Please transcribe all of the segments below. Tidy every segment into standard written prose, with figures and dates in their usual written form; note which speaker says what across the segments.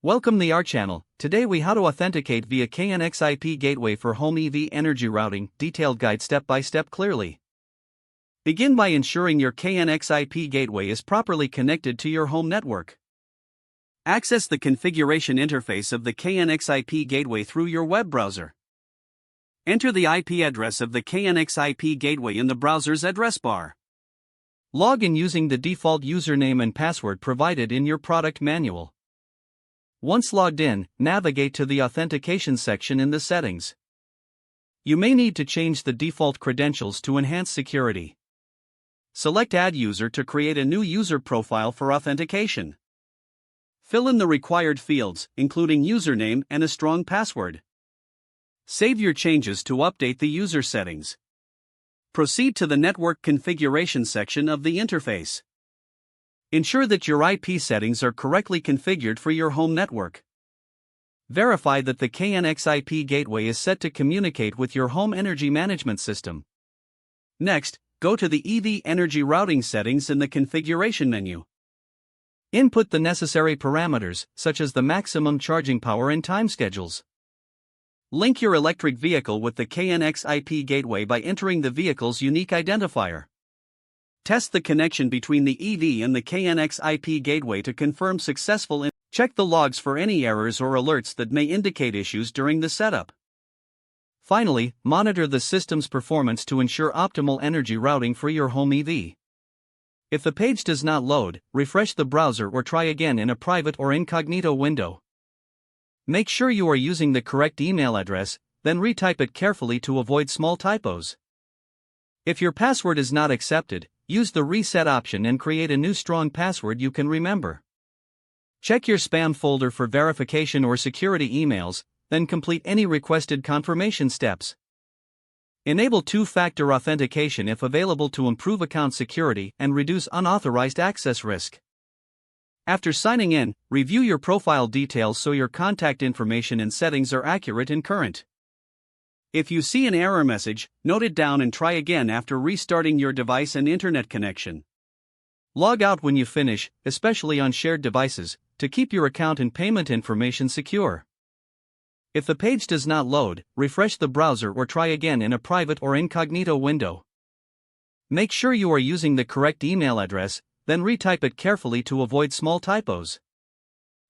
Speaker 1: Welcome to our channel. Today we how to authenticate via KNX IP gateway for home EV energy routing. Detailed guide step by step clearly. Begin by ensuring your KNX IP gateway is properly connected to your home network. Access the configuration interface of the KNX IP gateway through your web browser. Enter the IP address of the KNX IP gateway in the browser's address bar. Log in using the default username and password provided in your product manual. Once logged in, navigate to the authentication section in the settings. You may need to change the default credentials to enhance security. Select Add User to create a new user profile for authentication. Fill in the required fields, including username and a strong password. Save your changes to update the user settings. Proceed to the network configuration section of the interface. Ensure that your IP settings are correctly configured for your home network. Verify that the KNX IP gateway is set to communicate with your home energy management system. Next, go to the EV energy routing settings in the configuration menu. Input the necessary parameters, such as the maximum charging power and time schedules. Link your electric vehicle with the KNX IP gateway by entering the vehicle's unique identifier. Test the connection between the EV and the KNX IP gateway to confirm successful. Check the logs for any errors or alerts that may indicate issues during the setup. Finally, monitor the system's performance to ensure optimal energy routing for your home EV. If the page does not load, refresh the browser or try again in a private or incognito window. Make sure you are using the correct email address, then retype it carefully to avoid small typos. If your password is not accepted, use the reset option and create a new strong password you can remember. Check your spam folder for verification or security emails, then complete any requested confirmation steps. Enable two-factor authentication if available to improve account security and reduce unauthorized access risk. After signing in, review your profile details so your contact information and settings are accurate and current. If you see an error message, note it down and try again after restarting your device and internet connection. Log out when you finish, especially on shared devices, to keep your account and payment information secure. If the page does not load, refresh the browser or try again in a private or incognito window. Make sure you are using the correct email address, then retype it carefully to avoid small typos.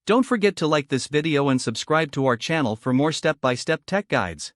Speaker 1: Don't forget to like this video and subscribe to our channel for more step-by-step tech guides.